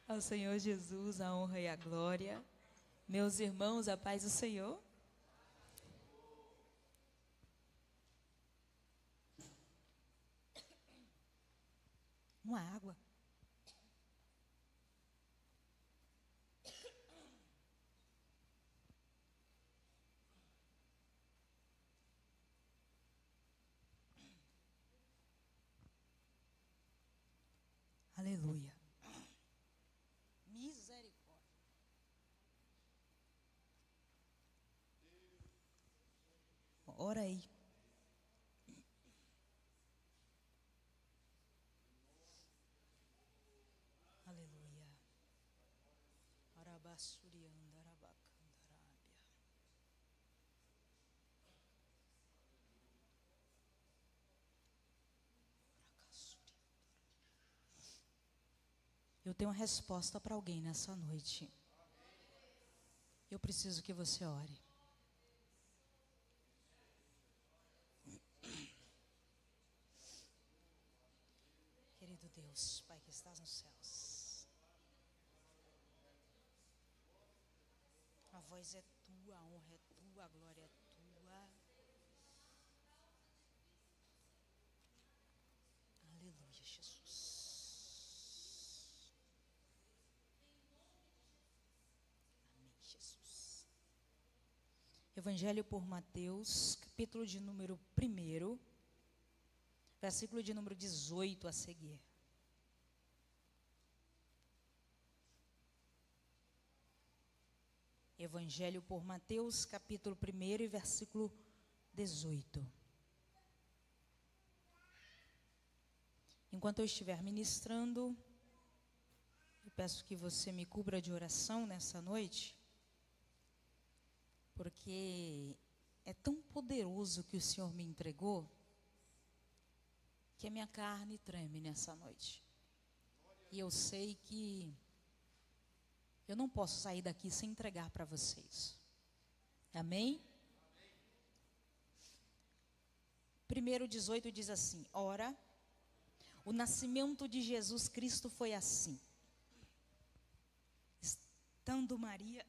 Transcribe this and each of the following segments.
Ao Senhor Jesus, a honra e a glória. Meus irmãos, a paz do Senhor. Uma água. Aleluia. Misericórdia. Ora aí. Aleluia. Arabassurianda, arabacandarábia. Eu tenho uma resposta para alguém nessa noite. Eu preciso que você ore. Querido Deus, Pai que estás nos céus, a voz é tua, a honra é tua, a glória é tua. Aleluia, Jesus. Jesus. Evangelho por Mateus, capítulo de número 1, versículo de número 18 a seguir. Evangelho por Mateus, capítulo 1 e versículo 18. Enquanto eu estiver ministrando, eu peço que você me cubra de oração nessa noite, porque é tão poderoso que o Senhor me entregou, que a minha carne treme nessa noite. E eu sei que eu não posso sair daqui sem entregar para vocês. Amém? 1:18 diz assim: ora, o nascimento de Jesus Cristo foi assim. Estando Maria...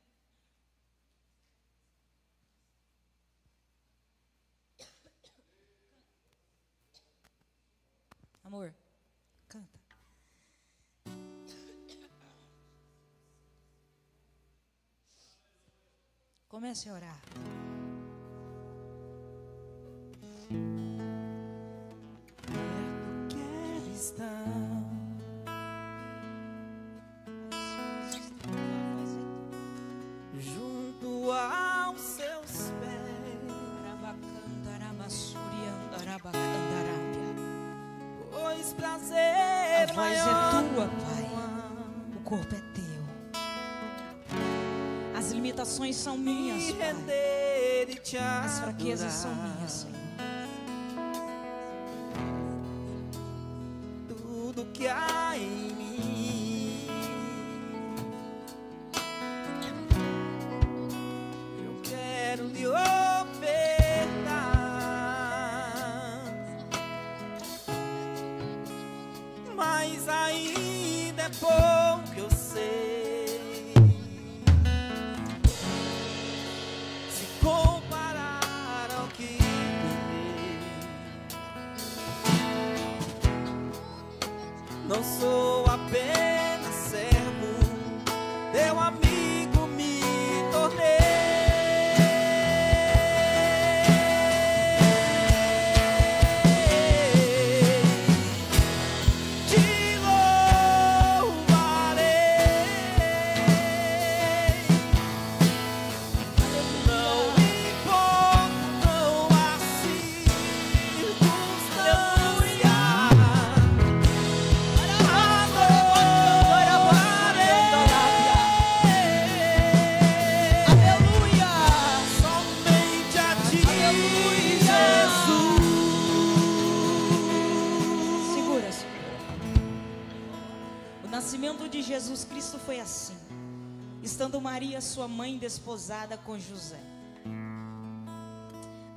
Amor, canta. Comece a orar. Perto quero estar, junto aos seus pés, pois prazer a voz maior é tua, Pai. O corpo é teu. As limitações são minhas, me Pai. render e te As fraquezas são adorar. minhas, Senhor. Tudo que há em mim, eu quero lhe ofertar, mas ainda é pouco, eu sei, se comparar ao que ganhei. Não sou apenas servo, teu amigo me tornei. Te louvarei. Não importa, não há circunstância. Somente a ti, Jesus. Segura, segura. O nascimento de Jesus Cristo foi assim. Estando Maria, sua mãe, desposada com José.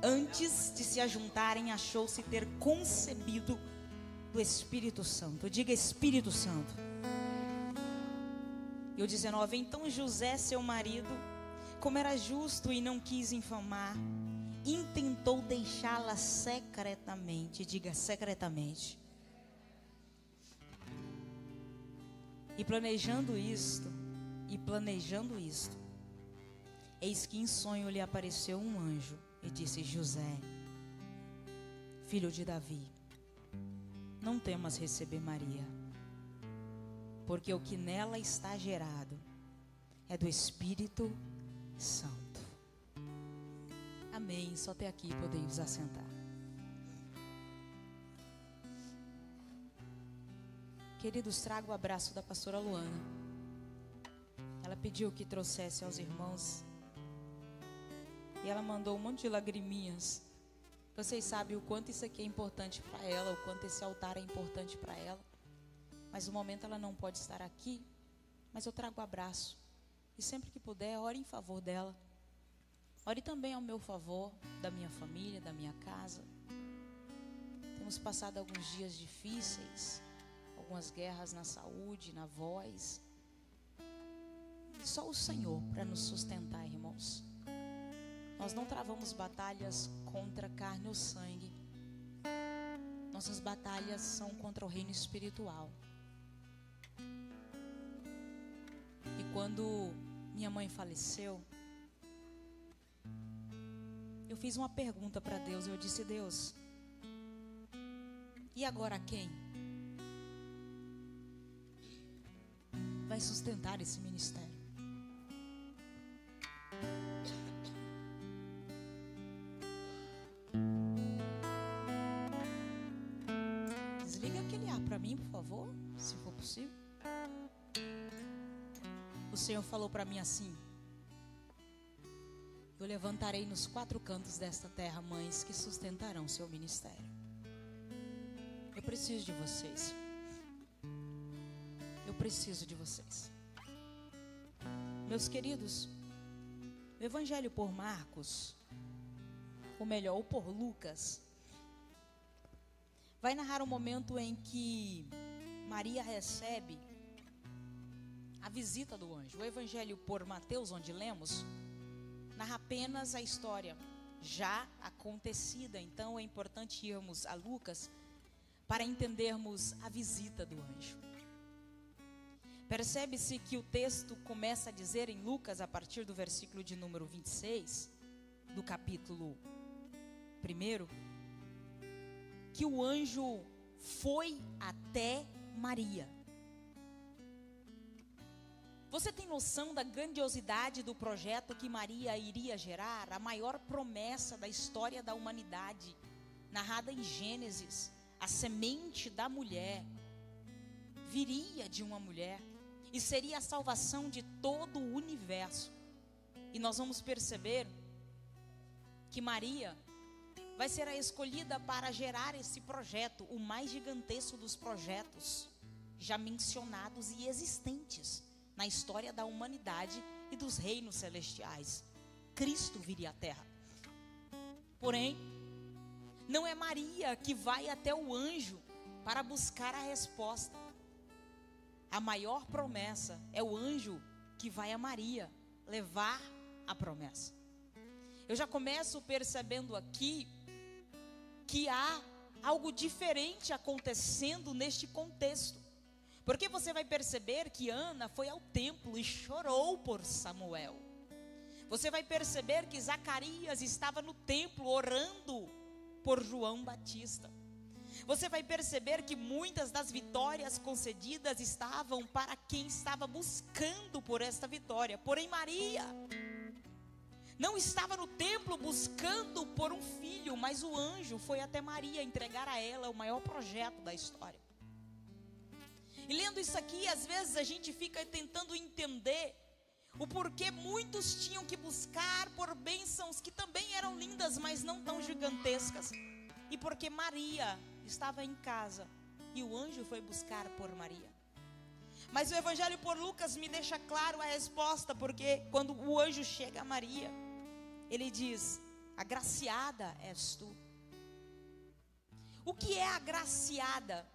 Antes de se ajuntarem, achou-se ter concebido do Espírito Santo. Diga Espírito Santo. E o 19: então José, seu marido, como era justo e não quis infamar, intentou deixá-la secretamente. Diga secretamente. E planejando isto, eis que em sonho lhe apareceu um anjo e disse: José, filho de Davi, não temas receber Maria, porque o que nela está gerado é do Espírito Santo. Amém. Só até aqui podemos assentar. Queridos, trago o abraço da pastora Luana. Ela pediu que trouxesse aos irmãos. E ela mandou um monte de lagriminhas. Vocês sabem o quanto isso aqui é importante para ela, o quanto esse altar é importante para ela. Mas no momento ela não pode estar aqui. Mas eu trago o abraço. E sempre que puder, ore em favor dela. Ore também ao meu favor, da minha família, da minha casa. Temos passado alguns dias difíceis. Algumas guerras na saúde, na voz. E só o Senhor para nos sustentar, irmãos. Nós não travamos batalhas contra carne ou sangue. Nossas batalhas são contra o reino espiritual. E quando minha mãe faleceu, eu fiz uma pergunta para Deus. Eu disse: Deus, e agora quem vai sustentar esse ministério? Desliga aquele ar para mim, por favor, se for possível. O Senhor falou para mim assim: eu levantarei nos 4 cantos desta terra mães que sustentarão seu ministério. Eu preciso de vocês. Eu preciso de vocês. Meus queridos, o Evangelho por Marcos, ou melhor, ou por Lucas, vai narrar o momento em que Maria recebe a visita do anjo. O Evangelho por Mateus, onde lemos, narra apenas a história já acontecida. Então é importante irmos a Lucas para entendermos a visita do anjo. Percebe-se que o texto começa a dizer em Lucas, a partir do versículo de número 26, do capítulo 1, que o anjo foi até Maria. Você tem noção da grandiosidade do projeto que Maria iria gerar? A maior promessa da história da humanidade, narrada em Gênesis. A semente da mulher viria de uma mulher e seria a salvação de todo o universo. E nós vamos perceber que Maria vai ser a escolhida para gerar esse projeto, o mais gigantesco dos projetos já mencionados e existentes na história da humanidade e dos reinos celestiais. Cristo viria à terra. Porém, não é Maria que vai até o anjo para buscar a resposta. A maior promessa é o anjo que vai a Maria levar a promessa. Eu já começo percebendo aqui que há algo diferente acontecendo neste contexto. Porque você vai perceber que Ana foi ao templo e chorou por Samuel. Você vai perceber que Zacarias estava no templo orando por João Batista. Você vai perceber que muitas das vitórias concedidas estavam para quem estava buscando por esta vitória. Porém, Maria não estava no templo buscando por um filho, mas o anjo foi até Maria entregar a ela o maior projeto da história. E lendo isso aqui, às vezes a gente fica tentando entender o porquê muitos tinham que buscar por bênçãos que também eram lindas, mas não tão gigantescas. E porque Maria estava em casa e o anjo foi buscar por Maria. Mas o Evangelho por Lucas me deixa claro a resposta, porque quando o anjo chega a Maria, ele diz: agraciada és tu. O que é agraciada?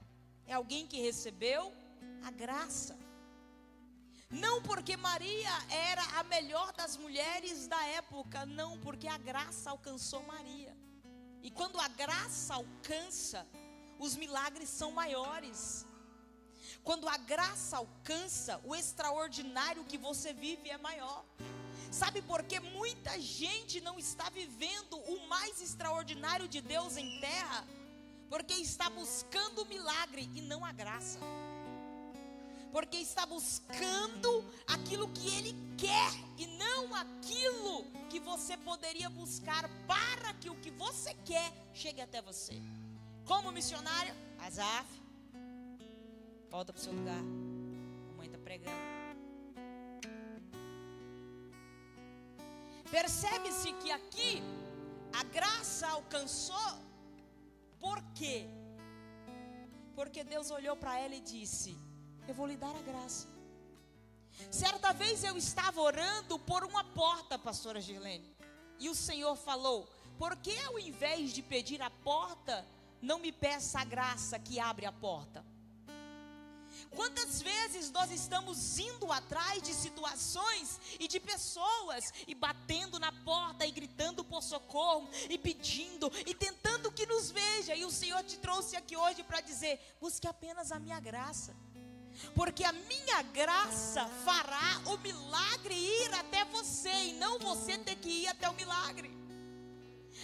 É alguém que recebeu a graça. Não porque Maria era a melhor das mulheres da época, não, porque a graça alcançou Maria. E quando a graça alcança, os milagres são maiores. Quando a graça alcança, o extraordinário que você vive é maior. Sabe por que muita gente não está vivendo o mais extraordinário de Deus em terra? Porque está buscando o milagre e não a graça. Porque está buscando aquilo que Ele quer e não aquilo que você poderia buscar para que o que você quer chegue até você. Como missionária, Asaf, volta para o seu lugar. A mãe está pregando. Percebe-se que aqui a graça alcançou. Por quê? Porque Deus olhou para ela e disse: eu vou lhe dar a graça. Certa vez eu estava orando por uma porta, pastora Girlene, e o Senhor falou: por que ao invés de pedir a porta, não me peça a graça que abre a porta? Quantas vezes nós estamos indo atrás de situações e de pessoas, e batendo na porta e gritando por socorro, e pedindo, e tentando que nos veja, e o Senhor te trouxe aqui hoje para dizer: busque apenas a minha graça. Porque a minha graça fará o milagre ir até você, e não você ter que ir até o milagre.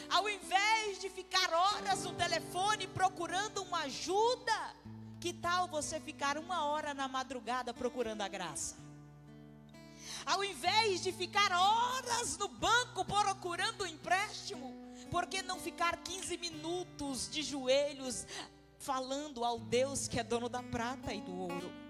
Ao invés de ficar horas no telefone procurando uma ajuda, que tal você ficar 1 hora na madrugada procurando a graça? Ao invés de ficar horas no banco procurando um empréstimo, por que não ficar 15 minutos de joelhos falando ao Deus que é dono da prata e do ouro?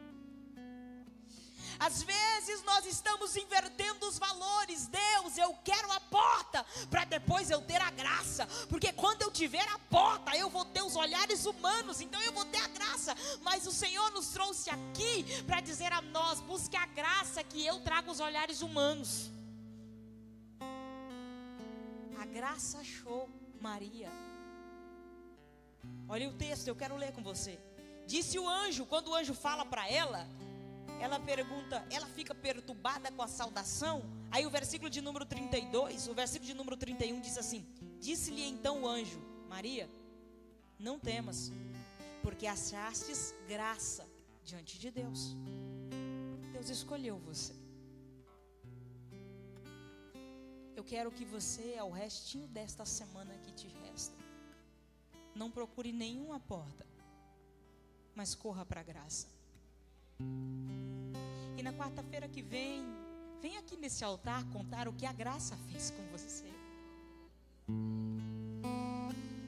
Às vezes nós estamos invertendo os valores. Deus, eu quero a porta para depois eu ter a graça, porque quando eu tiver a porta eu vou ter os olhares humanos, então eu vou ter a graça. Mas o Senhor nos trouxe aqui para dizer a nós: busque a graça que eu trago os olhares humanos. A graça achou Maria. Olha o texto, eu quero ler com você. Disse o anjo, quando o anjo fala para ela, ela pergunta, ela fica perturbada com a saudação. Aí o versículo de número 32, o versículo de número 31 diz assim: disse-lhe então o anjo: Maria, não temas, porque achastes graça diante de Deus. Deus escolheu você. Eu quero que você, ao restinho desta semana que te resta, não procure nenhuma porta, mas corra para a graça. E na quarta-feira que vem aqui nesse altar contar o que a graça fez com você.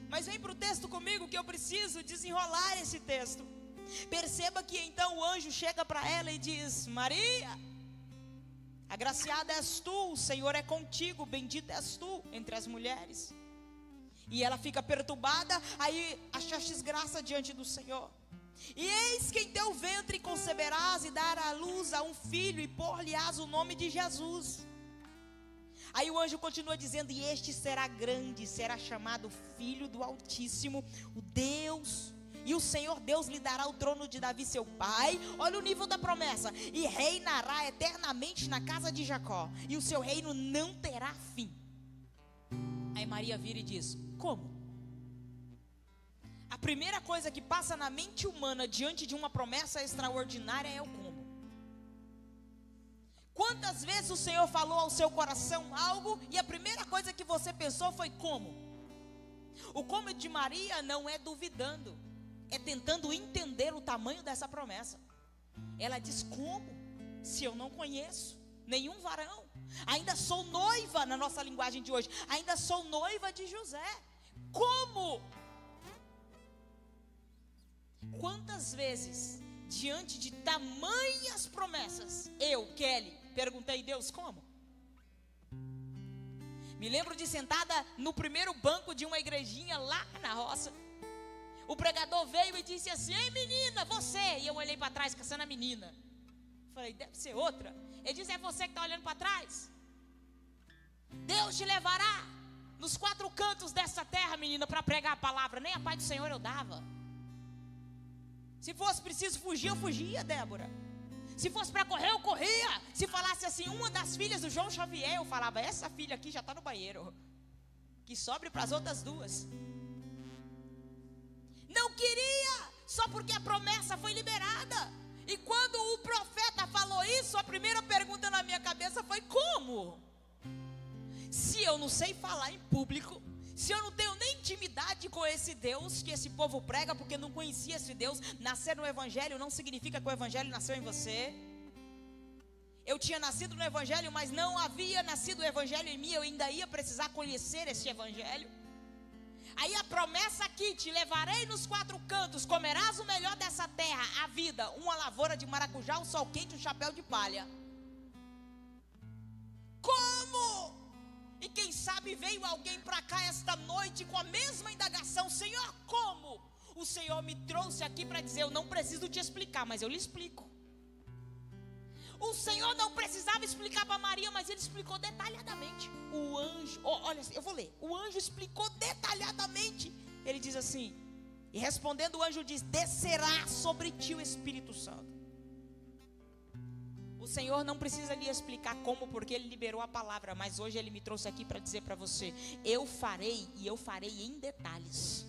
Mas vem para o texto comigo, que eu preciso desenrolar esse texto. Perceba que então o anjo chega para ela e diz: Maria, agraciada és tu, o Senhor é contigo, bendita és tu entre as mulheres. E ela fica perturbada. Aí achastes graça diante do Senhor. E eis que em teu ventre conceberás e darás à luz a um filho, e pôr-lhe-ás o nome de Jesus. Aí o anjo continua dizendo: e este será grande, será chamado Filho do Altíssimo, o Deus. E o Senhor Deus lhe dará o trono de Davi seu pai. Olha o nível da promessa: e reinará eternamente na casa de Jacó, e o seu reino não terá fim. Aí Maria vira e diz: como? A primeira coisa que passa na mente humana diante de uma promessa extraordinária é o como. Quantas vezes o Senhor falou ao seu coração algo e a primeira coisa que você pensou foi como? O como de Maria não é duvidando, é tentando entender o tamanho dessa promessa. Ela diz: como? Se eu não conheço nenhum varão, ainda sou noiva, na nossa linguagem de hoje, ainda sou noiva de José. Como? Quantas vezes, diante de tamanhas promessas, eu, Kelly, perguntei: Deus, como? Me lembro de sentada no primeiro banco de uma igrejinha lá na roça. O pregador veio e disse assim: ei menina, você. E eu olhei para trás, caçando a menina. Falei: deve ser outra. Ele disse: é você que está olhando para trás? Deus te levará nos 4 cantos dessa terra, menina, para pregar a palavra. Nem a paz do Senhor eu dava. Se fosse preciso fugir, eu fugia, Débora. Se fosse para correr, eu corria. Se falasse assim, uma das filhas do João Xavier, eu falava, essa filha aqui já está no banheiro. Que sobre para as outras duas. Não queria, só porque a promessa foi liberada. E quando o profeta falou isso, a primeira pergunta na minha cabeça foi: como? Se eu não sei falar em público, se eu não tenho nem intimidade com esse Deus que esse povo prega, porque não conhecia esse Deus, nascer no Evangelho não significa que o Evangelho nasceu em você. Eu tinha nascido no Evangelho, mas não havia nascido o Evangelho em mim, eu ainda ia precisar conhecer esse Evangelho. Aí a promessa aqui: te levarei nos 4 cantos, comerás o melhor dessa terra, a vida, uma lavoura de maracujá, um sol quente, um chapéu de palha. Como? E quem sabe veio alguém para cá esta noite com a mesma indagação: Senhor, como? O Senhor me trouxe aqui para dizer: eu não preciso te explicar, mas eu lhe explico. O Senhor não precisava explicar para Maria, mas Ele explicou detalhadamente. O anjo, olha, eu vou ler. O anjo explicou detalhadamente. Ele diz assim, e respondendo o anjo diz: descerá sobre ti o Espírito Santo. O Senhor não precisa lhe explicar como, porque Ele liberou a palavra. Mas hoje Ele me trouxe aqui para dizer para você: eu farei, e eu farei em detalhes.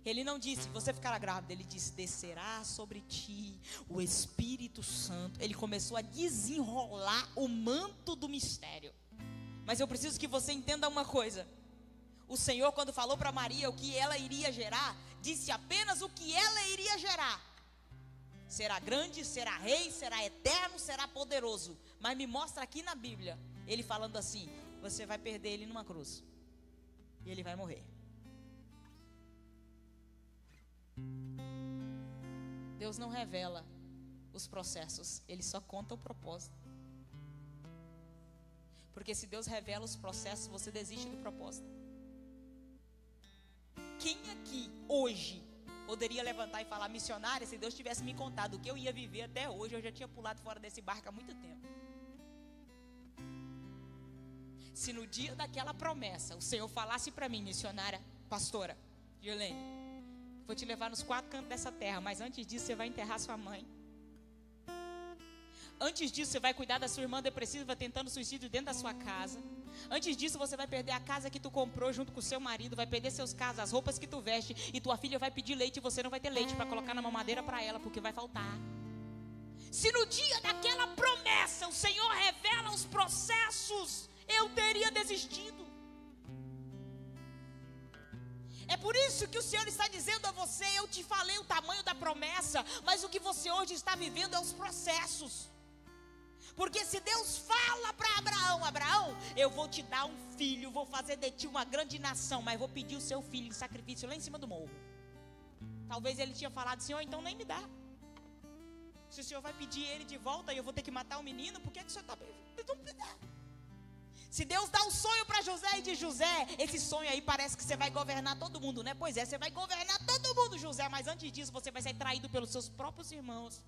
Ele não disse, você ficará grávida. Ele disse, descerá sobre ti o Espírito Santo. Ele começou a desenrolar o manto do mistério. Mas eu preciso que você entenda uma coisa. O Senhor, quando falou para Maria o que ela iria gerar, disse apenas o que ela iria gerar. Será grande, será rei, será eterno, será poderoso. Mas me mostra aqui na Bíblia Ele falando assim: você vai perder ele numa cruz e ele vai morrer. Deus não revela os processos, Ele só conta o propósito. Porque se Deus revela os processos, você desiste do propósito. Quem aqui hoje poderia levantar e falar: missionária, se Deus tivesse me contado o que eu ia viver até hoje, eu já tinha pulado fora desse barco há muito tempo. Se no dia daquela promessa o Senhor falasse para mim: missionária, pastora Girlene, vou te levar nos 4 cantos dessa terra, mas antes disso você vai enterrar sua mãe. Antes disso você vai cuidar da sua irmã depressiva tentando suicídio dentro da sua casa. Antes disso você vai perder a casa que tu comprou junto com o seu marido, vai perder seus casas, as roupas que tu veste, e tua filha vai pedir leite e você não vai ter leite para colocar na mamadeira para ela, porque vai faltar. Se no dia daquela promessa o Senhor revela os processos, eu teria desistido. É por isso que o Senhor está dizendo a você: eu te falei o tamanho da promessa, mas o que você hoje está vivendo é os processos. Porque se Deus fala para Abraão: Abraão, eu vou te dar um filho, vou fazer de ti uma grande nação, mas vou pedir o seu filho em sacrifício lá em cima do morro. Talvez ele tinha falado: Senhor, então nem me dá. Se o Senhor vai pedir ele de volta e eu vou ter que matar o menino, por que o Senhor está pedindo? Se Deus dá um sonho para José e diz: José, esse sonho aí parece que você vai governar todo mundo, né? Pois é, você vai governar todo mundo, José, mas antes disso você vai ser traído pelos seus próprios irmãos,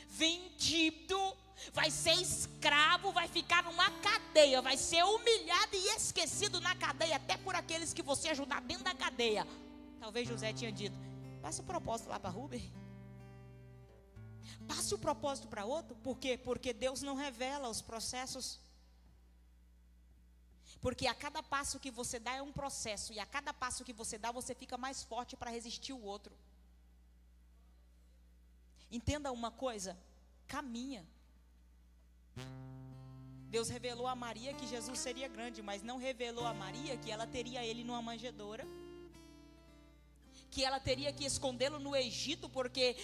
vendido, vai ser escravo, vai ficar numa cadeia, vai ser humilhado e esquecido na cadeia, até por aqueles que você ajudar dentro da cadeia. Talvez José tinha dito: passa o propósito lá para Rubem, passe o propósito para outro. Por quê? Porque Deus não revela os processos. Porque a cada passo que você dá é um processo, e a cada passo que você dá, você fica mais forte para resistir o outro. Entenda uma coisa: caminha. Deus revelou a Maria que Jesus seria grande, mas não revelou a Maria que ela teria ele numa manjedoura, que ela teria que escondê-lo no Egito, porque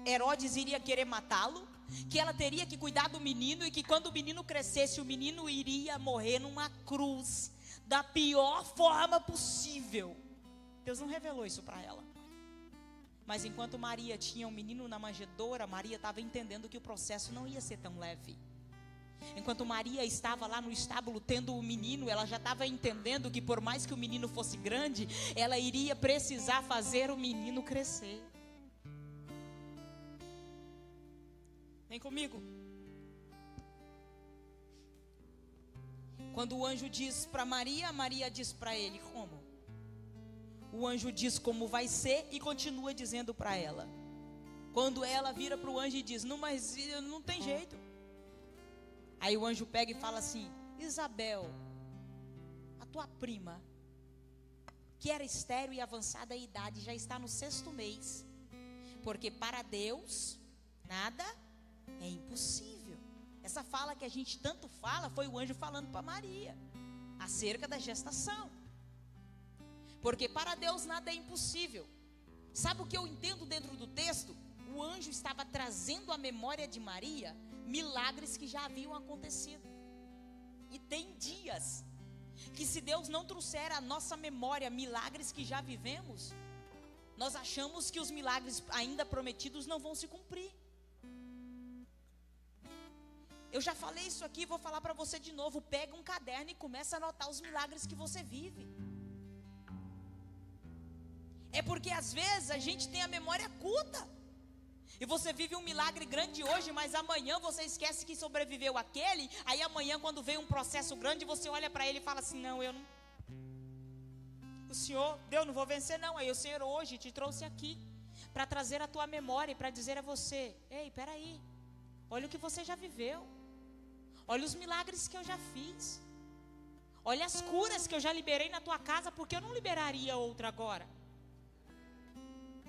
Herodes iria querer matá-lo, que ela teria que cuidar do menino, e que quando o menino crescesse, o menino iria morrer numa cruz, da pior forma possível. Deus não revelou isso para ela. Mas enquanto Maria tinha um menino na manjedoura, Maria estava entendendo que o processo não ia ser tão leve. Enquanto Maria estava lá no estábulo tendo o menino, ela já estava entendendo que por mais que o menino fosse grande, ela iria precisar fazer o menino crescer. Vem comigo. Quando o anjo diz para Maria, Maria diz para ele como? O anjo diz como vai ser e continua dizendo para ela: Quando ela vira para o anjo e diz: não, mas não tem jeito. Aí o anjo pega e fala assim: Isabel, a tua prima, que era estéril e avançada em idade, já está no 6º mês. Porque para Deus nada é impossível. Essa fala que a gente tanto fala foi o anjo falando para Maria acerca da gestação. Porque para Deus nada é impossível. Sabe o que eu entendo dentro do texto? O anjo estava trazendo à memória de Maria milagres que já haviam acontecido. E tem dias que, se Deus não trouxer à nossa memória milagres que já vivemos, nós achamos que os milagres ainda prometidos não vão se cumprir. Eu já falei isso aqui, vou falar para você de novo. Pega um caderno e começa a anotar os milagres que você vive. É porque às vezes a gente tem a memória curta. E você vive um milagre grande hoje, mas amanhã você esquece que sobreviveu aquele. Aí amanhã, quando vem um processo grande, você olha para ele e fala assim: não, eu não. O Senhor, Deus, não vou vencer não. Aí o Senhor hoje te trouxe aqui para trazer a tua memória e para dizer a você: ei, peraí, olha o que você já viveu. Olha os milagres que eu já fiz. Olha as curas que eu já liberei na tua casa, porque eu não liberaria outra agora.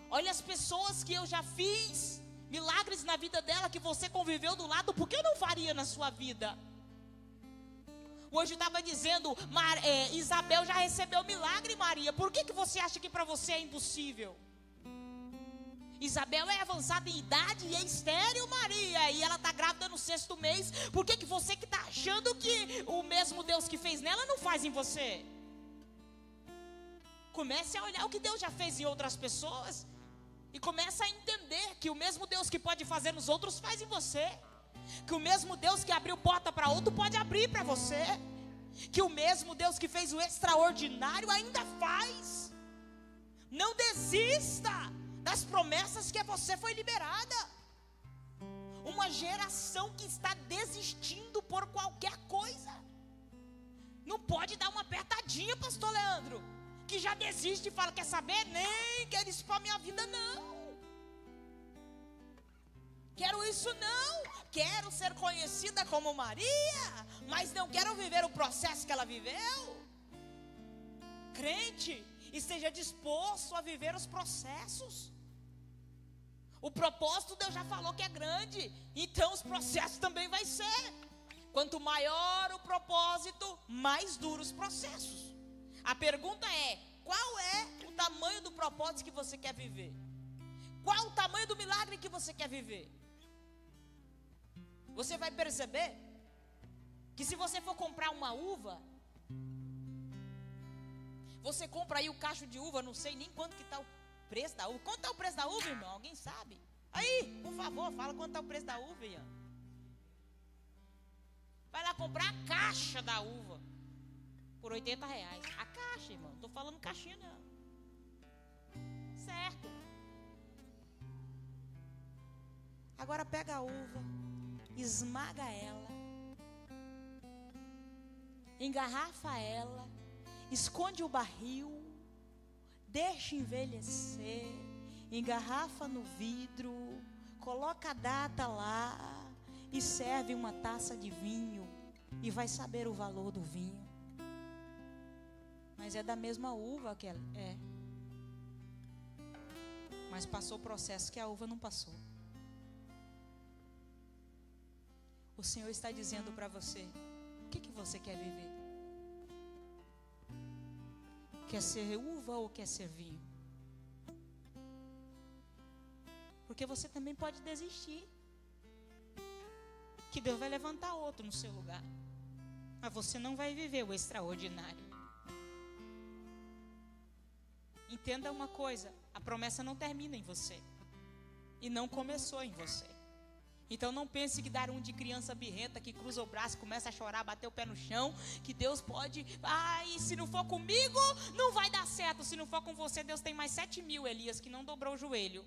Olha as pessoas que eu já fiz milagres na vida dela, que você conviveu do lado, por que eu não faria na sua vida? O anjo estava dizendo: Isabel já recebeu milagre, Maria, por que você acha que para você é impossível? Isabel é avançada em idade e é estéril, Maria, e ela está grávida no 6º mês. Por que você que está achando que o mesmo Deus que fez nela não faz em você? Comece a olhar o que Deus já fez em outras pessoas e comece a entender que o mesmo Deus que pode fazer nos outros faz em você. Que o mesmo Deus que abriu porta para outro pode abrir para você. Que o mesmo Deus que fez o extraordinário ainda faz. Não desista das promessas que você foi liberada. Uma geração que está desistindo por qualquer coisa não pode dar uma apertadinha, pastor Leandro, que já desiste e fala: quer saber? Nem quero isso para minha vida não. Quero isso não. Quero ser conhecida como Maria, mas não quero viver o processo que ela viveu. Crente, esteja disposto a viver os processos. O propósito Deus já falou que é grande, então os processos também vai ser. Quanto maior o propósito, mais duros os processos. A pergunta é: qual é o tamanho do propósito que você quer viver? Qual o tamanho do milagre que você quer viver? Você vai perceber que se você for comprar uma uva, você compra aí o cacho de uva, não sei nem quanto que está o preço da uva. Quanto está o preço da uva, irmão? Alguém sabe? Aí, por favor, fala quanto está o preço da uva, Ian. Vai lá comprar a caixa da uva por R$80. A caixa, irmão. Não estou falando caixinha, não. Certo. Agora pega a uva, esmaga ela, engarrafa ela, esconde o barril, deixa envelhecer, engarrafa no vidro, coloca a data lá e serve uma taça de vinho e vai saber o valor do vinho. Mas é da mesma uva que ela é. Mas passou o processo que a uva não passou. O Senhor está dizendo para você: o que você quer viver? Quer ser uva ou quer ser vinho? Porque você também pode desistir, que Deus vai levantar outro no seu lugar, mas você não vai viver o extraordinário. Entenda uma coisa: a promessa não termina em você e não começou em você. Então não pense que dar um de criança birrenta que cruza o braço, começa a chorar, bater o pé no chão, que Deus pode, se não for comigo, não vai dar certo. Se não for com você, Deus tem mais 7.000 Elias que não dobrou o joelho.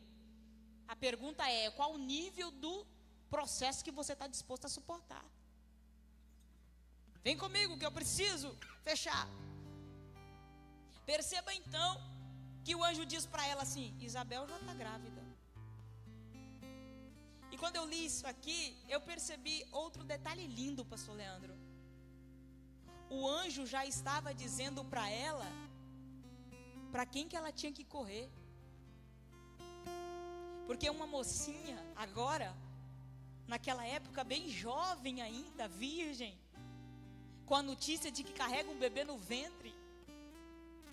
A pergunta é: qual o nível do processo que você está disposto a suportar? Vem comigo que eu preciso fechar. Perceba então que o anjo diz para ela assim: Isabel já está grávida. E quando eu li isso aqui, eu percebi outro detalhe lindo, pastor Leandro. O anjo já estava dizendo para ela, para quem que ela tinha que correr. Porque uma mocinha, agora, naquela época bem jovem ainda, virgem, com a notícia de que carrega um bebê no ventre,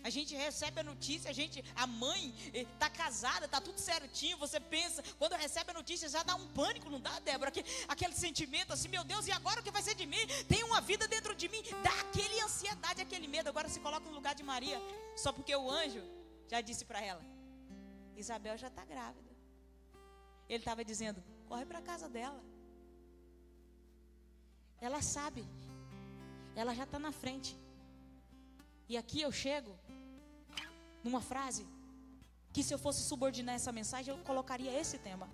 a gente recebe a notícia, a mãe está casada, está tudo certinho, você pensa, quando recebe a notícia já dá um pânico, não dá, Débora? Aquele sentimento assim, meu Deus, e agora o que vai ser de mim? Tem uma vida dentro de mim, dá aquele ansiedade, aquele medo. Agora se coloca no lugar de Maria, só porque o anjo já disse para ela, Isabel já está grávida. Ele estava dizendo, corre para a casa dela. Ela sabe, ela já está na frente. E aqui eu chego numa frase que, se eu fosse subordinar essa mensagem, eu colocaria esse tema: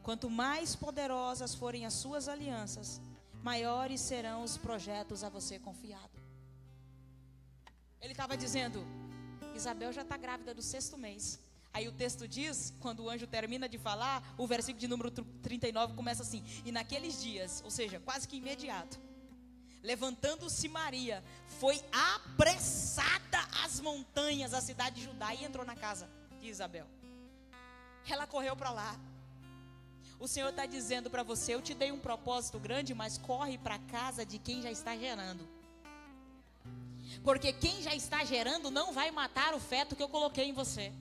quanto mais poderosas forem as suas alianças, maiores serão os projetos a você confiado. Ele estava dizendo, Isabel já está grávida do 6º mês. Aí o texto diz, quando o anjo termina de falar, o versículo de número 39 começa assim: e naqueles dias, ou seja, quase que imediato, levantando-se Maria, foi apressada às montanhas da cidade de Judá e entrou na casa de Isabel. Ela correu para lá. O Senhor está dizendo para você, eu te dei um propósito grande, mas corre para a casa de quem já está gerando. Porque quem já está gerando não vai matar o feto que eu coloquei em você.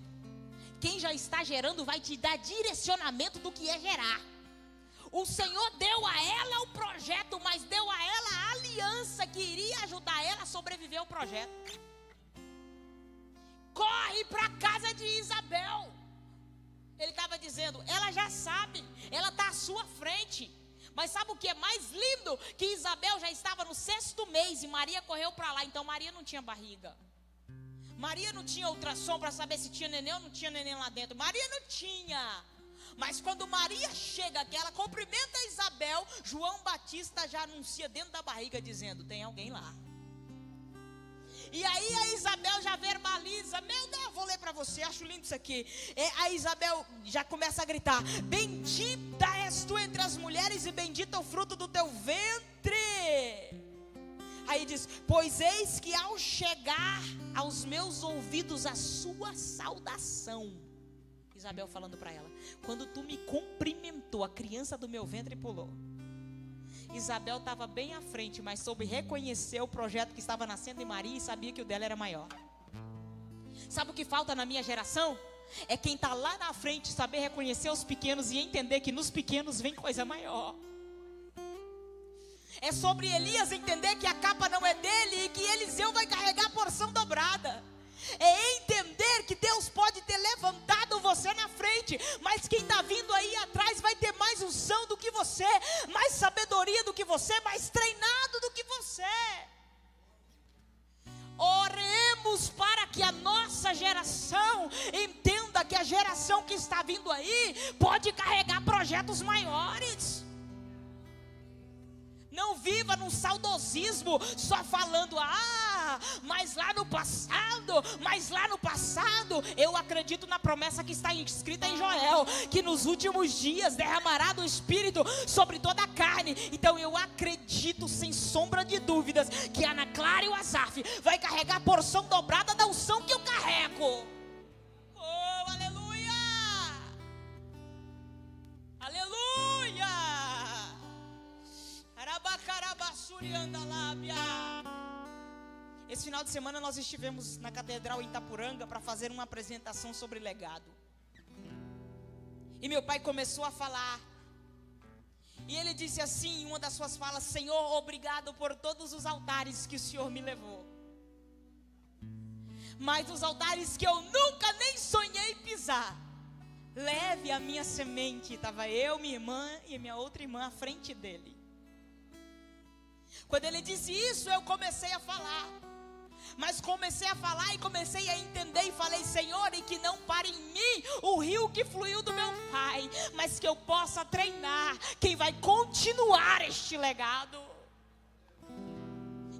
Quem já está gerando vai te dar direcionamento do que é gerar. O Senhor deu a ela o projeto, mas deu a ela a aliança que iria ajudar ela a sobreviver ao projeto. Corre para a casa de Isabel. Ele estava dizendo, ela já sabe, ela está à sua frente. Mas sabe o que é mais lindo? Que Isabel já estava no 6º mês e Maria correu para lá. Então Maria não tinha barriga. Maria não tinha ultrassom para saber se tinha neném ou não tinha neném lá dentro. Maria não tinha. Mas quando Maria chega, que ela cumprimenta Isabel, João Batista já anuncia dentro da barriga dizendo, tem alguém lá. E aí a Isabel já verbaliza, meu Deus, vou ler para você, acho lindo isso aqui. A Isabel já começa a gritar, bendita és tu entre as mulheres e bendito é o fruto do teu ventre. Aí diz, pois eis que ao chegar aos meus ouvidos a sua saudação. Isabel falando para ela, quando tu me cumprimentou, a criança do meu ventre pulou. Isabel estava bem à frente, mas soube reconhecer o projeto que estava nascendo em Maria e sabia que o dela era maior. Sabe o que falta na minha geração? É quem está lá na frente saber reconhecer os pequenos e entender que nos pequenos vem coisa maior. É sobre Elias entender que a capa não é dele e que Eliseu vai carregar a porção dobrada. É entender que Deus pode ter levantado você na frente, mas quem está vindo aí atrás vai ter mais unção do que você, mais sabedoria do que você, mais treinado do que você. Oremos para que a nossa geração entenda que a geração que está vindo aí pode carregar projetos maiores. Não viva num saudosismo, só falando, mas lá no passado, eu acredito na promessa que está escrita em Joel, que nos últimos dias derramará do Espírito sobre toda a carne. Então eu acredito sem sombra de dúvidas, que a Ana Clara e o Asaf vai carregar a porção dobrada da unção que eu carrego. Oh, aleluia! Aleluia! Esse final de semana nós estivemos na Catedral em Itapuranga para fazer uma apresentação sobre legado. E meu pai começou a falar. E ele disse assim em uma das suas falas, Senhor, obrigado por todos os altares que o Senhor me levou. Mas os altares que eu nunca nem sonhei pisar, leve a minha semente. Estava eu, minha irmã e minha outra irmã à frente dele. Quando ele disse isso, eu comecei a falar. Mas comecei a falar e comecei a entender e falei, Senhor, e que não pare em mim o rio que fluiu do meu pai, mas que eu possa treinar quem vai continuar este legado.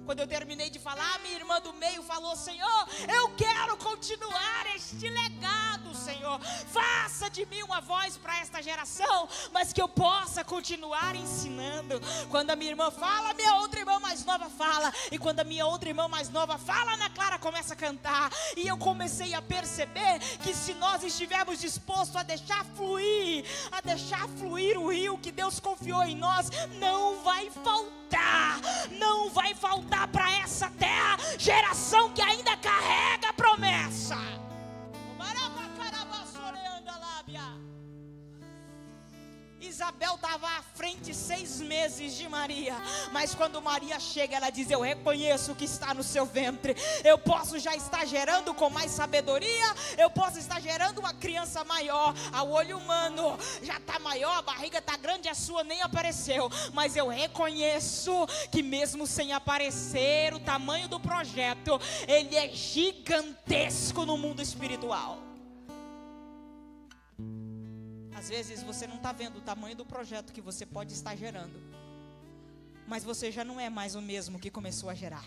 Quando eu terminei de falar, minha irmã do meio falou, Senhor, eu quero continuar este legado, Senhor. Faça de mim uma voz para esta geração, mas que eu possa continuar ensinando. Quando a minha irmã fala, a minha outra irmã mais nova fala. E quando a minha outra irmã mais nova fala, a Ana Clara começa a cantar. E eu comecei a perceber que se nós estivermos dispostos a deixar fluir o rio que Deus confiou em nós, não vai faltar para essa terra geração que ainda carrega a promessa. Isabel estava à frente 6 meses de Maria, mas quando Maria chega, ela diz: eu reconheço o que está no seu ventre. Eu posso já estar gerando com mais sabedoria, eu posso estar gerando uma criança maior. Ao olho humano já está maior, a barriga está grande, a sua nem apareceu, mas eu reconheço que mesmo sem aparecer, o tamanho do projeto, ele é gigantesco no mundo espiritual. Às vezes você não está vendo o tamanho do projeto que você pode estar gerando, mas você já não é mais o mesmo que começou a gerar.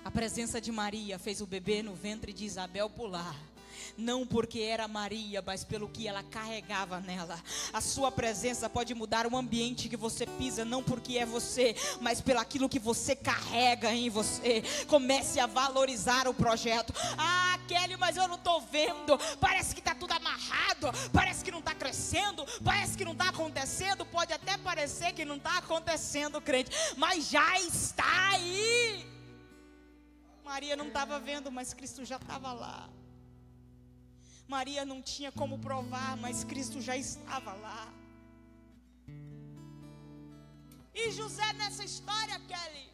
A presença de Maria fez o bebê no ventre de Isabel pular. Não porque era Maria, mas pelo que ela carregava nela. A sua presença pode mudar o ambiente que você pisa, não porque é você, mas pelo aquilo que você carrega em você. Comece a valorizar o projeto. Ah, Kelly, mas eu não estou vendo. Parece que está tudo amarrado. Parece que não está crescendo. Parece que não está acontecendo. Pode até parecer que não está acontecendo, crente, mas já está aí. Maria não estava vendo, mas Cristo já estava lá. Maria não tinha como provar, mas Cristo já estava lá. E José nessa história, Kelly?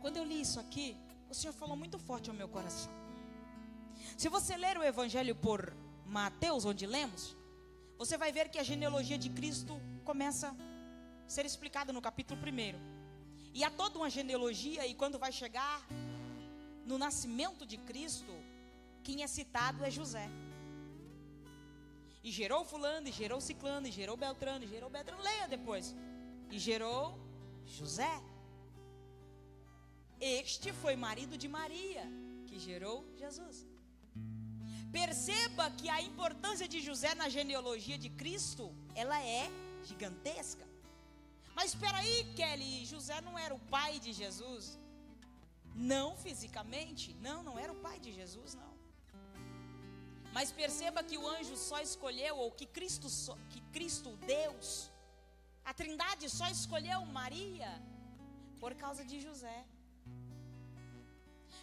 Quando eu li isso aqui, o Senhor falou muito forte ao meu coração. Se você ler o Evangelho por Mateus, onde lemos, você vai ver que a genealogia de Cristo começa a ser explicada no capítulo 1. E há toda uma genealogia, e quando vai chegar no nascimento de Cristo, quem é citado é José. E gerou fulano, e gerou ciclano, e gerou beltrano, e gerou beltrano. Leia depois. E gerou José. Este foi marido de Maria, que gerou Jesus. Perceba que a importância de José na genealogia de Cristo, ela é gigantesca. Mas espera aí, Kelly, José não era o pai de Jesus? Não fisicamente, não era o pai de Jesus, não. Mas perceba que o anjo só escolheu, ou que Cristo, Deus, a Trindade só escolheu Maria por causa de José.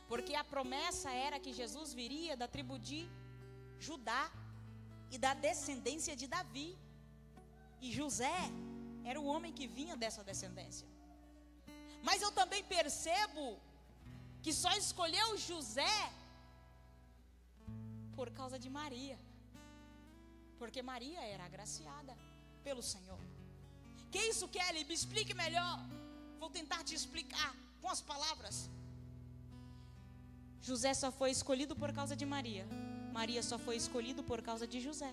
Porque a promessa era que Jesus viria da tribo de Judá e da descendência de Davi. E José era o homem que vinha dessa descendência. Mas eu também percebo que só escolheu José por causa de Maria, porque Maria era agraciada pelo Senhor. Que isso, Kelly? Me explique melhor. Vou tentar te explicar com as palavras. José só foi escolhido por causa de Maria. Maria só foi escolhido por causa de José.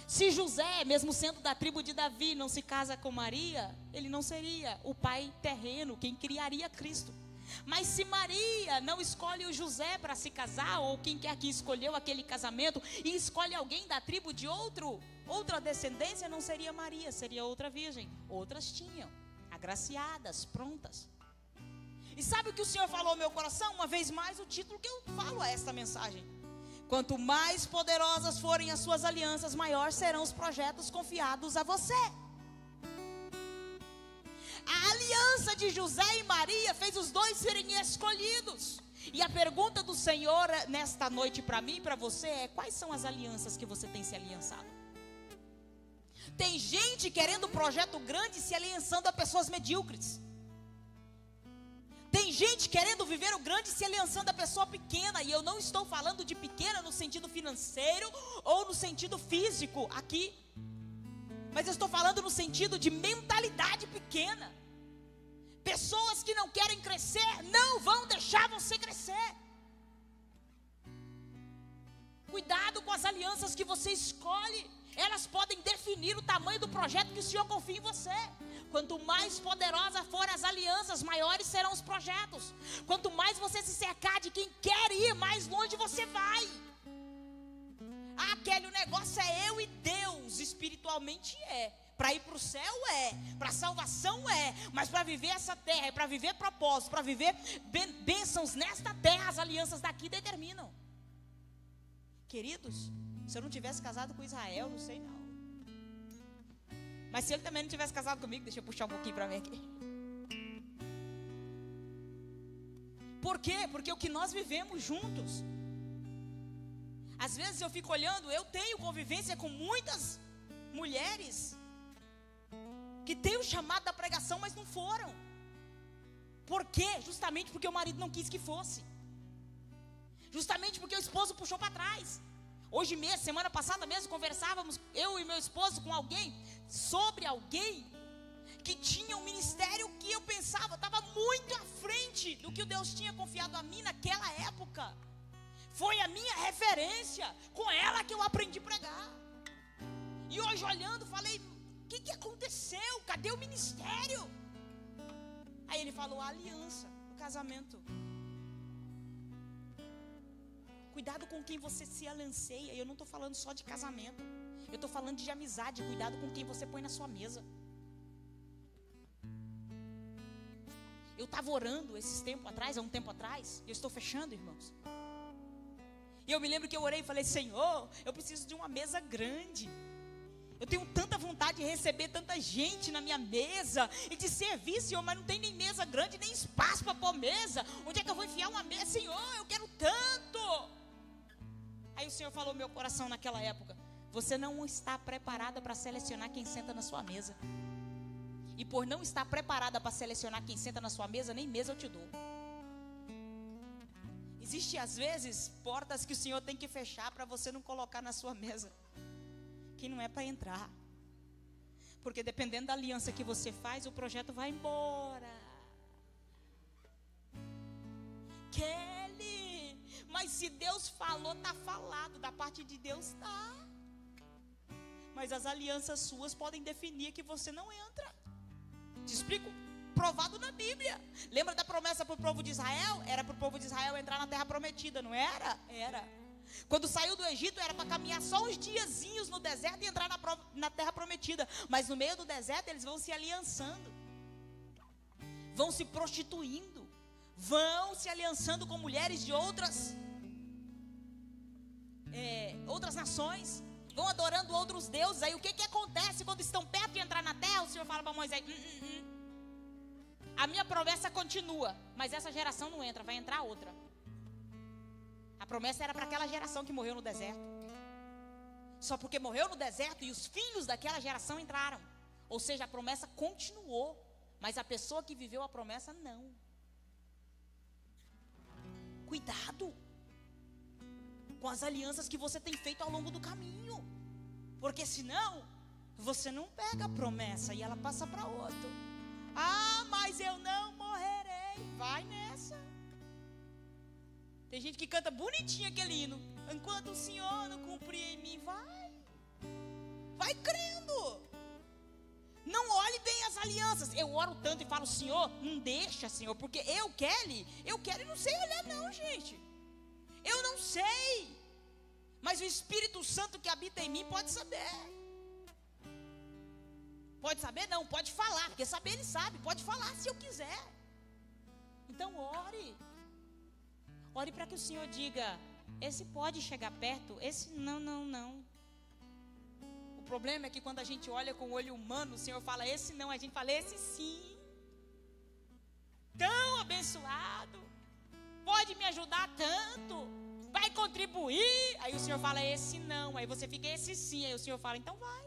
Se José, mesmo sendo da tribo de Davi, não se casa com Maria, ele não seria o pai terreno, quem criaria Cristo. Mas se Maria não escolhe o José para se casar, ou quem quer que escolheu aquele casamento, e escolhe alguém da tribo de outra descendência, não seria Maria, seria outra virgem. Outras tinham, agraciadas, prontas. E sabe o que o Senhor falou ao meu coração? Uma vez mais, o título que eu falo a esta mensagem: quanto mais poderosas forem as suas alianças, maior serão os projetos confiados a você. A aliança de José e Maria fez os dois serem escolhidos. E a pergunta do Senhor nesta noite para mim e para você é: quais são as alianças que você tem se aliançado? Tem gente querendo um projeto grande se aliançando a pessoas medíocres. Tem gente querendo viver o grande se aliançando a pessoa pequena. E eu não estou falando de pequena no sentido financeiro ou no sentido físico aqui, mas eu estou falando no sentido de mentalidade pequena. Pessoas que não querem crescer não vão deixar você crescer. Cuidado com as alianças que você escolhe. Elas podem definir o tamanho do projeto que o Senhor confia em você. Quanto mais poderosa for as alianças, maiores serão os projetos. Quanto mais você se cercar de quem quer ir, mais longe você vai. Ah, Kelly, o negócio é eu e Deus. Espiritualmente é. Para ir para o céu é. Para a salvação é. Mas para viver essa terra, para viver propósito, para viver bênçãos nesta terra, as alianças daqui determinam. Queridos, se eu não tivesse casado com Israel, não sei não. Mas se ele também não tivesse casado comigo, deixa eu puxar um pouquinho para mim aqui. Por quê? Porque o que nós vivemos juntos. Às vezes eu fico olhando, eu tenho convivência com muitas mulheres que têm o chamado da pregação, mas não foram. Por quê? Justamente porque o marido não quis que fosse. Justamente porque o esposo puxou para trás. Hoje mesmo, semana passada mesmo, conversávamos, eu e meu esposo, com alguém, sobre alguém que tinha um ministério que eu pensava, estava muito à frente do que Deus tinha confiado a mim naquela época. Foi a minha referência, com ela que eu aprendi a pregar. E hoje olhando, falei, o que aconteceu? Cadê o ministério? Aí ele falou, a aliança, o casamento. Cuidado com quem você se alianceia. Eu não estou falando só de casamento. Eu estou falando de amizade. Cuidado com quem você põe na sua mesa. Eu estava orando há um tempo atrás. Eu estou fechando, irmãos. E eu me lembro que eu orei e falei, Senhor, eu preciso de uma mesa grande. Eu tenho tanta vontade de receber tanta gente na minha mesa e de servir, Senhor, mas não tem nem mesa grande, nem espaço para pôr mesa. Onde é que eu vou enfiar uma mesa? Senhor, eu quero tanto. Aí o Senhor falou no meu coração naquela época, você não está preparada para selecionar quem senta na sua mesa. E por não estar preparada para selecionar quem senta na sua mesa, nem mesa eu te dou. Existem às vezes portas que o Senhor tem que fechar para você não colocar na sua mesa quem não é para entrar. Porque dependendo da aliança que você faz, o projeto vai embora. Kelly, mas se Deus falou, está falado. Da parte de Deus está. Mas as alianças suas podem definir que você não entra. Te explico, provado na Bíblia. Lembra da promessa para o povo de Israel? Era para o povo de Israel entrar na terra prometida, não era? Era. Quando saiu do Egito era para caminhar só uns diazinhos no deserto e entrar na terra prometida. Mas no meio do deserto eles vão se aliançando, vão se prostituindo, vão se aliançando com mulheres de outras nações, vão adorando outros deuses. Aí o que acontece quando estão perto de entrar na terra? O Senhor fala para Moisés, a minha promessa continua, mas essa geração não entra, vai entrar outra. A promessa era para aquela geração que morreu no deserto. Só porque morreu no deserto e os filhos daquela geração entraram. Ou seja, a promessa continuou, mas a pessoa que viveu a promessa não. Cuidado com as alianças que você tem feito ao longo do caminho. Porque senão, você não pega a promessa e ela passa para outro. Ah, mas eu não morrerei. Vai nessa. Tem gente que canta bonitinho aquele hino. Enquanto o Senhor não cumprir em mim, vai crendo. Não olhe bem as alianças. Eu oro tanto e falo, Senhor, não deixa, Senhor, porque eu quero e não sei olhar não, gente. Eu não sei. Mas o Espírito Santo que habita em mim pode saber. Pode saber? Não, pode falar, porque saber ele sabe. Pode falar se eu quiser. Então ore. Ore para que o Senhor diga, esse pode chegar perto, esse não. O problema é que quando a gente olha com o olho humano, o Senhor fala, esse não, a gente fala, esse sim. Tão abençoado, pode me ajudar tanto, vai contribuir. Aí o Senhor fala, esse não, aí você fica, esse sim. Aí o Senhor fala, então vai.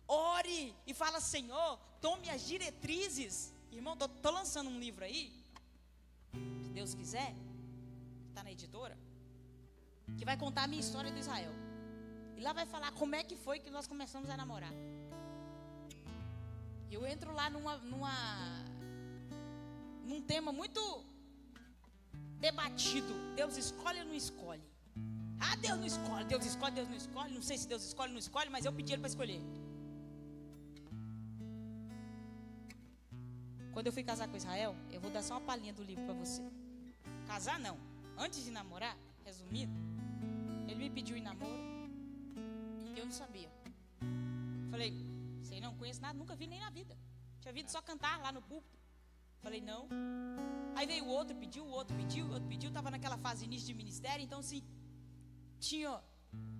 Ore e fala, Senhor, tome as diretrizes. Irmão, tô lançando um livro aí, se Deus quiser, está na editora, que vai contar a minha história do Israel. E lá vai falar como é que foi que nós começamos a namorar. Eu entro lá num tema muito debatido. Deus escolhe ou não escolhe? Ah, Deus não escolhe, Deus escolhe, Deus não escolhe. Não sei se Deus escolhe ou não escolhe, mas eu pedi ele para escolher. Quando eu fui casar com Israel, eu vou dar só uma palhinha do livro para você. Casar não, antes de namorar, resumindo, ele me pediu em namoro e eu não sabia. Falei, sei não, conheço nada, nunca vi nem na vida. Tinha visto só cantar lá no púlpito. Falei, não. Aí veio o outro pediu, estava naquela fase início de ministério, então assim, tinha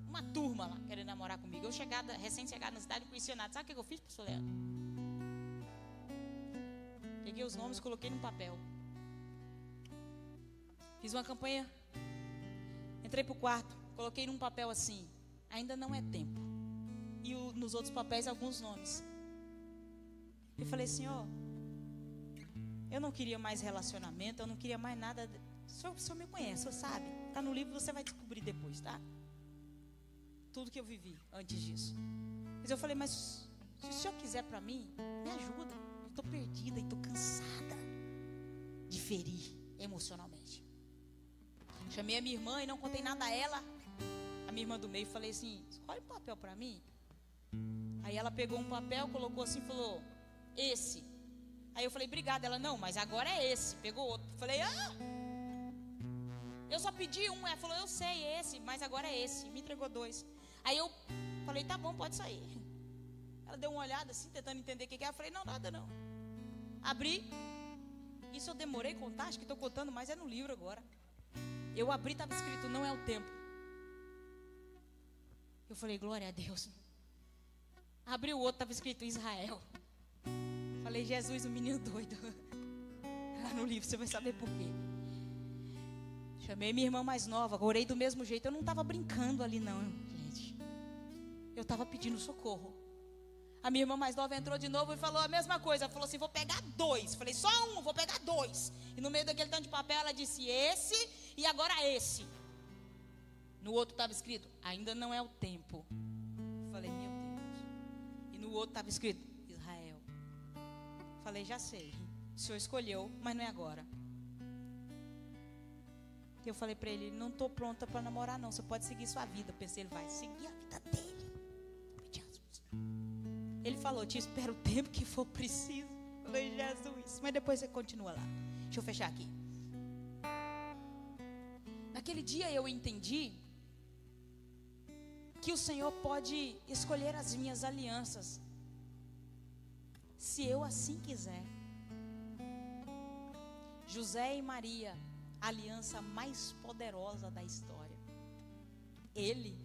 uma turma lá querendo namorar comigo. Eu recém-chegada na cidade, não conhecia nada. Sabe o que eu fiz, pastor Leandro? Peguei os nomes, coloquei num papel. Fiz uma campanha. Entrei pro quarto, coloquei num papel assim, ainda não é tempo. E nos outros papéis alguns nomes. Eu falei, Senhor, eu não queria mais relacionamento, eu não queria mais nada. O senhor me conhece, o senhor sabe. Está no livro, você vai descobrir depois, tá? Tudo que eu vivi antes disso. Mas eu falei, mas se o senhor quiser para mim, me ajuda. Eu estou perdida e estou cansada de ferir emocionalmente. Chamei a minha irmã e não contei nada a ela. A minha irmã do meio, falei assim, escolhe um papel para mim. Aí ela pegou um papel, colocou assim e falou, esse. Aí eu falei, obrigada. Ela, não, mas agora é esse. Pegou outro. Falei, eu só pedi um. Ela falou, eu sei, esse, mas agora é esse. Me entregou 2. Aí eu falei, tá bom, pode sair. Ela deu uma olhada assim, tentando entender o que é. Eu falei, não, nada não. Abri. Isso eu demorei a contar, acho que estou contando, mas é no livro agora. Eu abri, estava escrito, não é o tempo. Eu falei, glória a Deus. Abri o outro, estava escrito Israel. Falei, Jesus, o menino doido. Lá no livro, você vai saber por quê. Chamei minha irmã mais nova, orei do mesmo jeito. Eu não estava brincando ali não, gente. Eu estava pedindo socorro. A minha irmã mais nova entrou de novo e falou a mesma coisa. Ela falou assim, vou pegar 2. Falei, só um, vou pegar 2. E no meio daquele tanto de papel, ela disse, esse e agora esse. No outro estava escrito, ainda não é o tempo. Falei, meu Deus. E no outro estava escrito, Israel. Falei, já sei. O senhor escolheu, mas não é agora. Eu falei para ele, não estou pronta para namorar não. Você pode seguir sua vida. Pensei, ele vai seguir a vida dele. Ele falou, te espero o tempo que for preciso. Eu falei, Jesus. Mas depois você continua lá. Deixa eu fechar aqui. Naquele dia eu entendi que o Senhor pode escolher as minhas alianças, se eu assim quiser. José e Maria, a aliança mais poderosa da história. Ele,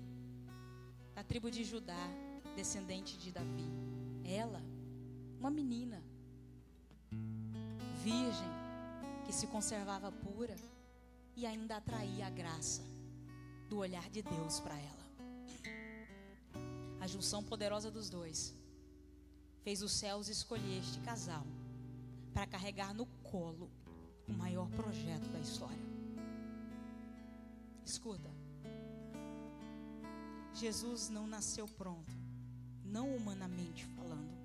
da tribo de Judá, descendente de Davi. Ela, uma menina, virgem, que se conservava pura e ainda atraía a graça do olhar de Deus para ela. A junção poderosa dos dois fez os céus escolher este casal para carregar no colo o maior projeto da história. Escuta, Jesus não nasceu pronto, não humanamente falando.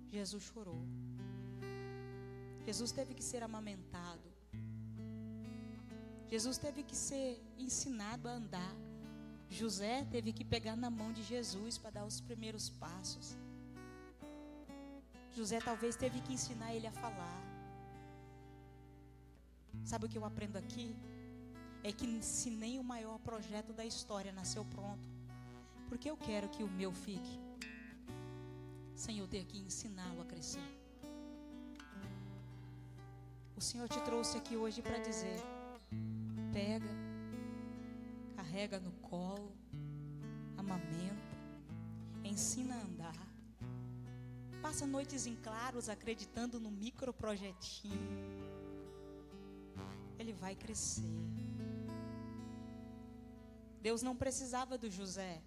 Jesus chorou. Jesus teve que ser amamentado. Jesus teve que ser ensinado a andar. José teve que pegar na mão de Jesus para dar os primeiros passos. José talvez teve que ensinar ele a falar. Sabe o que eu aprendo aqui? É que se nem o maior projeto da história nasceu pronto, porque eu quero que o meu fique, sem eu ter que ensiná-lo a crescer. O Senhor te trouxe aqui hoje para dizer, pega, carrega no colo, amamenta, ensina a andar, passa noites em claros acreditando no microprojetinho. Ele vai crescer. Deus não precisava do José,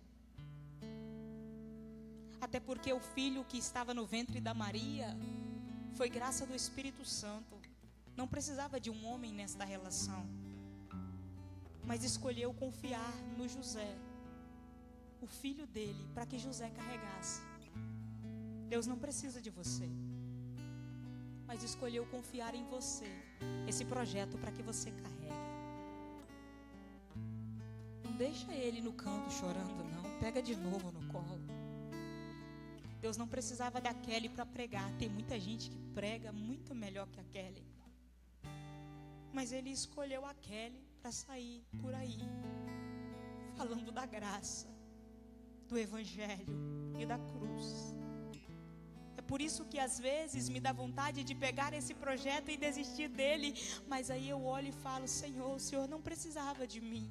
até porque o filho que estava no ventre da Maria foi graça do Espírito Santo. Não precisava de um homem nesta relação, mas escolheu confiar no José, o filho dele, para que José carregasse. Deus não precisa de você, mas escolheu confiar em você, esse projeto, para que você carregue. deixa ele no canto chorando, não. Pega de novo no colo. Deus não precisava da Kelly para pregar. Tem muita gente que prega muito melhor que a Kelly. Mas ele escolheu a Kelly para sair por aí, falando da graça, do Evangelho e da cruz. É por isso que às vezes me dá vontade de pegar esse projeto e desistir dele. Mas aí eu olho e falo: Senhor, o Senhor não precisava de mim,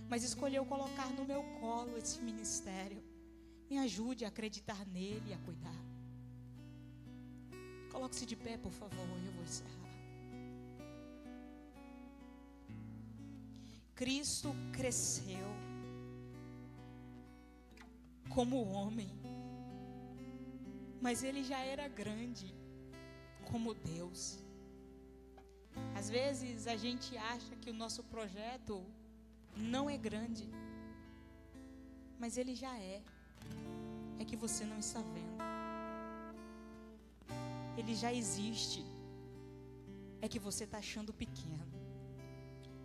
mas escolheu colocar no meu colo esse ministério. Me ajude a acreditar nele e a cuidar. Coloque-se de pé, por favor, eu vou encerrar. Cristo cresceu como homem, mas ele já era grande como Deus. Às vezes a gente acha que o nosso projeto não é grande, mas ele já é. É que você não está vendo. Ele já existe. É que você está achando pequeno.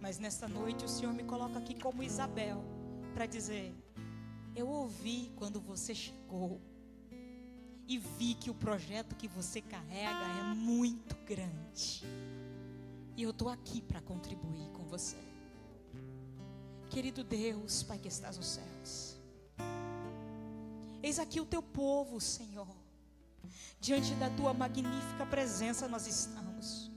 Mas nesta noite o Senhor me coloca aqui como Isabel para dizer: eu ouvi quando você chegou e vi que o projeto que você carrega é muito grande. E eu estou aqui para contribuir com você. Querido Deus, Pai que estás nos céus, eis aqui o teu povo, Senhor. Diante da tua magnífica presença nós estamos.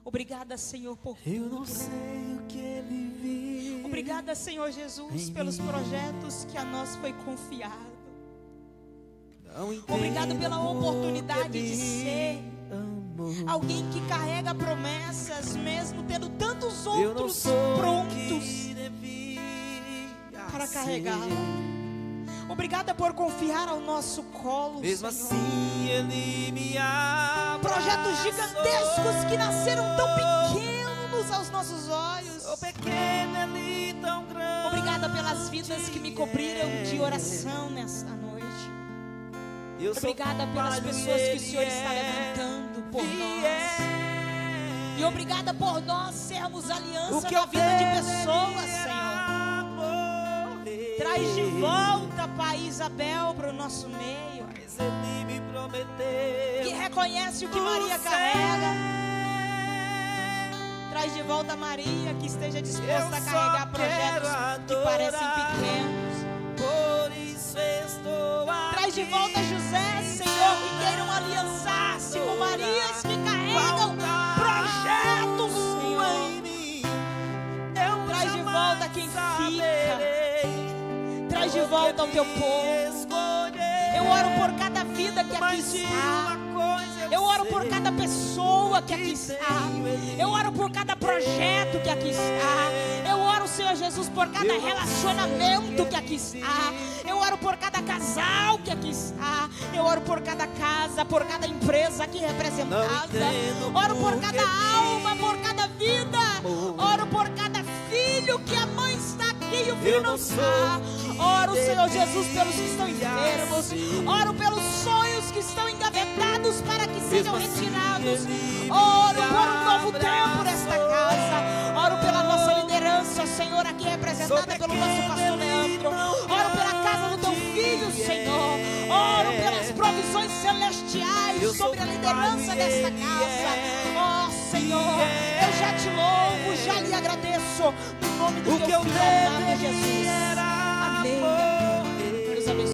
Obrigada, Senhor, por tudo. Eu não sei o que ele viu. Obrigada, Senhor Jesus, pelos projetos que a nós foi confiado. Obrigado pela oportunidade de ser alguém que carrega promessas, mesmo tendo tantos outros prontos para carregar. Obrigada por confiar ao nosso colo, mesmo Senhor. assim ele me abraçou. Projetos gigantescos que nasceram tão pequenos aos nossos olhos. Sou pequeno, ele tão grande. Obrigada pelas vidas que me cobriram de oração nesta noite. Obrigada pelas pessoas que o Senhor está levantando por nós. E obrigada por nós sermos aliança na vida de pessoas, Senhor. Traz de volta, Pai, Isabel para o nosso meio, Mas ele me prometeu que reconhece o que Maria carrega. Traz de volta Maria, que esteja disposta a carregar projetos que parecem pequenos. Por isso estou aqui. Traz de volta José, Senhor, que queiram aliançar-se com Marias que carregam projetos, Senhor. Traz de volta quem fica. Traz de volta ao teu povo. Eu oro por cada vida que aqui está. Eu oro por cada pessoa que aqui está. Eu oro por cada projeto que aqui está. Eu oro, Senhor Jesus, por cada relacionamento que aqui está. Eu oro por cada casal que aqui está. Eu oro por cada casa, por cada empresa aqui representada. Oro por cada alma, por cada vida. Oro por cada filho que a mãe está aqui e o filho não está. Oro, Senhor Jesus, pelos que estão enfermos. Oro pelos sonhos que estão engavetados para que sejam retirados. Oro por um novo tempo nesta casa. Oro pela nossa liderança, Senhor, aqui representada pelo nosso pastor Leandro. Oro pela casa do teu filho, Senhor. Oro pelas provisões celestiais sobre a liderança desta casa. Ó Senhor, eu já te louvo, já lhe agradeço no nome do teu filho amado Jesus. Amém.